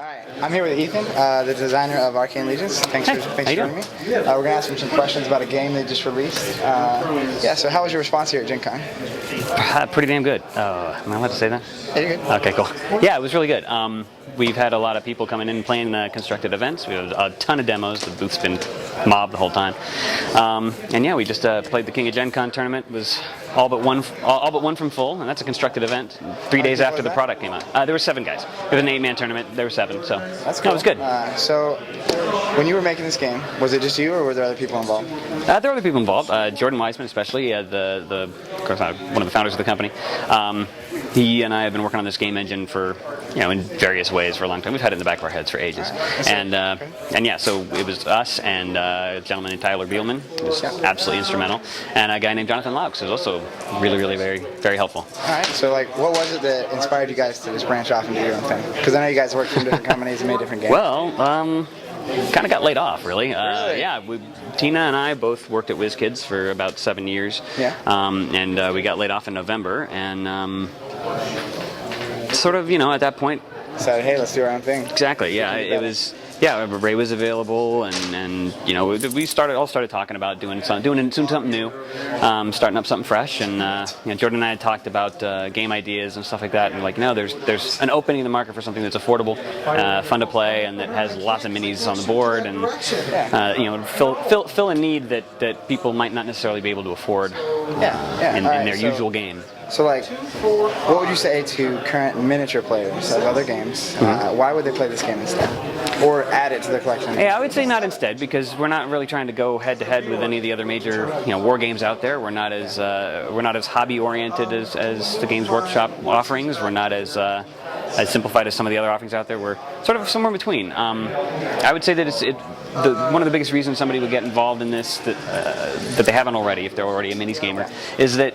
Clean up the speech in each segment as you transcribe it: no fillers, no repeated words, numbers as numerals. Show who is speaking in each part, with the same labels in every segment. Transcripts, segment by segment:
Speaker 1: All right, I'm here with Ethan, the designer of Arcane Legions. Thanks for joining me. We're going to ask him some questions about a game they just released. Yeah, so how was your response here at GenCon?
Speaker 2: Pretty damn good. Am I allowed to say that?
Speaker 1: Yeah, you're good.
Speaker 2: Okay, cool. Yeah, it was really good. We've had a lot of people coming in and playing constructed events. We have a ton of demos. The booth's been mobbed the whole time. And yeah, we just played the King of GenCon tournament. It was all but one from full, and that's a constructed event. 3 days after the product came out. There were 7 guys. It was an 8-man tournament. There were 7, so
Speaker 1: that's cool.
Speaker 2: No, it was good.
Speaker 1: So, when you were making this game, was it just you, or were there other people involved?
Speaker 2: There were other people involved. Jordan Weisman, especially, of course, one of the founders of the company. He and I have been working on this game engine for, in various ways for a long time. We've had it in the back of our heads for ages. And yeah, so it was us and a gentleman named Tyler Bielman, who was absolutely instrumental, and a guy named Jonathan Laux, who was also really, very, very helpful.
Speaker 1: All right. So, what was it that inspired you guys to just branch off and do your own thing? Because I know you guys worked from different companies and made different games.
Speaker 2: Well, kind of got laid off, really.
Speaker 1: Really?
Speaker 2: Yeah, Tina and I both worked at WizKids for about 7 years.
Speaker 1: Yeah.
Speaker 2: And we got laid off in November, and sort of, at that point,
Speaker 1: decided, hey, let's do our own thing.
Speaker 2: Exactly. Yeah, it was. Yeah, Ray was available, and we started talking about doing something new, starting up something fresh, and Jordan and I had talked about game ideas and stuff like that, and there's an opening in the market for something that's affordable, fun to play, and that has lots of minis on the board, and fill a need that people might not necessarily be able to afford in their usual game.
Speaker 1: So, what would you say to current miniature players of other games? Why would they play this game instead, or add it to their collection?
Speaker 2: Yeah, I would say not instead, because we're not really trying to go head-to-head with any of the other major, war games out there. We're not as hobby-oriented as the Games Workshop offerings. We're not as simplified as some of the other offerings out there. We're sort of somewhere in between. I would say that one of the biggest reasons somebody would get involved in this that they haven't already, if they're already a minis gamer, is that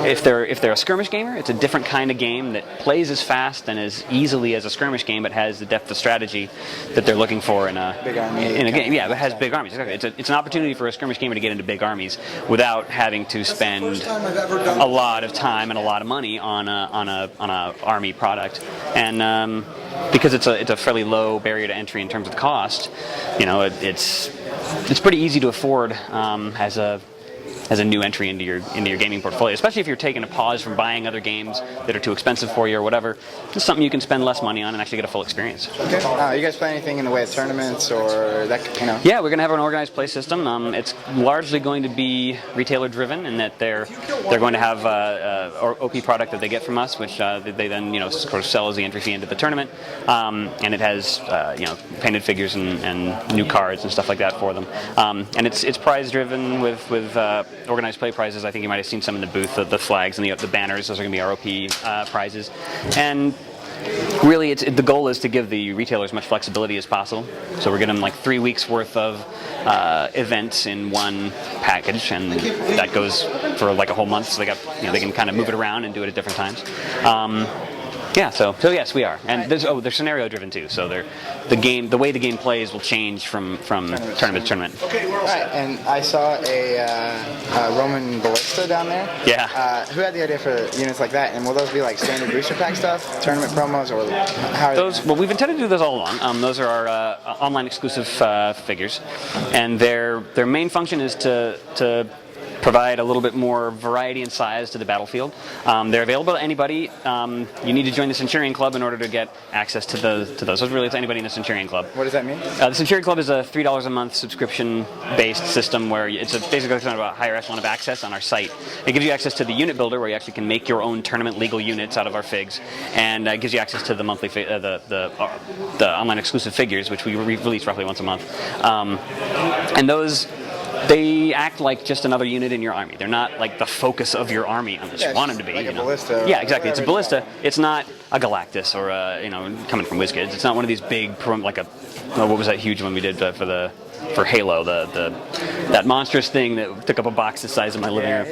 Speaker 2: if they're a skirmish gamer, it's a different kind of game that plays as fast and as easily as a skirmish game, but has the depth of strategy that they're looking for in a game. Yeah, it has big armies. Exactly. It's an opportunity for a skirmish gamer to get into big armies without having to spend a lot of time and a lot of money on a army product. And because it's a fairly low barrier to entry in terms of the cost, it's pretty easy to afford as a new entry into your gaming portfolio, especially if you're taking a pause from buying other games that are too expensive for you or whatever. It's something you can spend less money on and actually get a full experience.
Speaker 1: Okay. You guys play anything in the way of tournaments or that?
Speaker 2: Yeah, we're going to have an organized play system. It's largely going to be retailer driven in that they're going to have OP product that they get from us, which they then sort of sell as the entry fee into the tournament, and it has painted figures and new cards and stuff like that for them. And it's prize driven with organized play prizes. I think you might have seen some in the booth, the flags and the banners. Those are going to be ROP prizes. And really, the goal is to give the retailers as much flexibility as possible. So we're giving them 3 weeks worth of events in one package, and that goes for a whole month. So they can kind of move it around and do it at different times. Yeah, so yes, we are, and they're scenario driven too. So the way the game plays will change from tournament to tournament.
Speaker 1: Okay, all right, and I saw a Roman ballista down there.
Speaker 2: Yeah.
Speaker 1: Who had the idea for units like that? And will those be standard booster pack stuff, tournament promos, or how are
Speaker 2: those? Well, we've intended to do those all along. Those are our online exclusive figures, and their main function is to provide a little bit more variety and size to the battlefield. They're available to anybody. You need to join the Centurion Club in order to get access to those. So really, it's anybody in the Centurion Club.
Speaker 1: What does that mean?
Speaker 2: The Centurion Club is a $3 a month subscription-based system where it's basically kind of a higher echelon of access on our site. It gives you access to the unit builder, where you actually can make your own tournament legal units out of our figs, and gives you access to the monthly the online exclusive figures, which we release roughly once a month. And those, they act like just another unit in your army. They're not the focus of your army unless you want them to be.
Speaker 1: Like a ballista.
Speaker 2: Yeah, exactly. It's a ballista. It's not a Galactus or coming from WizKids. It's not one of these big what was that huge one we did for Halo, that monstrous thing that took up a box the size of my living room.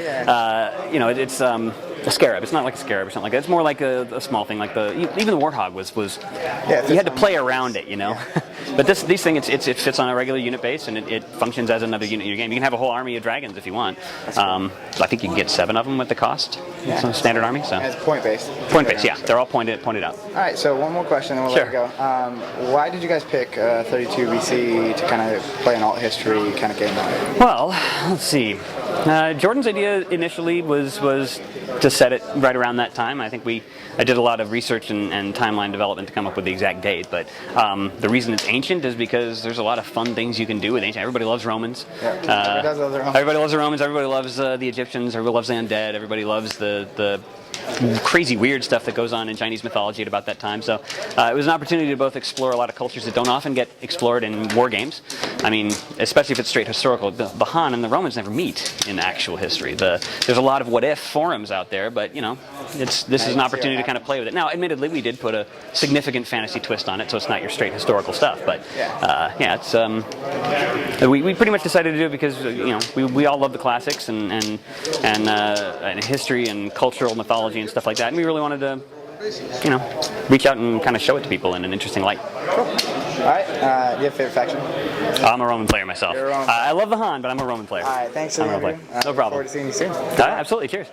Speaker 2: It's a scarab. It's not like a scarab or something like that. It's more like a small thing. Even the Warthog was you had to play around it, But these things, it fits on a regular unit base, and it functions as another unit in your game. You can have a whole army of dragons if you want. I think you can get 7 of them with the cost. Yeah. Some standard army. So.
Speaker 1: And it's point-based.
Speaker 2: Point-based, yeah. They're all pointed out.
Speaker 1: All right, so one more question, and we'll let it go. Why did you guys pick 32 BC to kind of play an alt history kind of game?
Speaker 2: Well, let's see. Jordan's idea initially was to set it right around that time. I think I did a lot of research and timeline development to come up with the exact date, but the reason it's ancient is because there's a lot of fun things you can do with ancient. Everybody loves Romans.
Speaker 1: Yeah,
Speaker 2: everybody loves the Romans. Everybody loves the Egyptians. Everybody loves the undead. Everybody loves the crazy weird stuff that goes on in Chinese mythology at about that time. So it was an opportunity to both explore a lot of cultures that don't often get explored in war games. I mean, especially if it's straight historical. The Han and the Romans never meet in actual history. There's a lot of what-if forums out there, but this is an opportunity to kind of play with it. Now, admittedly, we did put a significant fantasy twist on it, so it's not your straight historical stuff. But it's we pretty much decided to do it because we all love the classics and history and cultural mythology and stuff like that, and we really wanted to reach out and kind of show it to people in an interesting light.
Speaker 1: Cool. All right, do you have a favorite faction?
Speaker 2: I'm a Roman player myself. I love the Han, but I'm a Roman player.
Speaker 1: All right, thanks for the interview.
Speaker 2: No problem.
Speaker 1: Look forward to seeing you soon.
Speaker 2: Absolutely, cheers.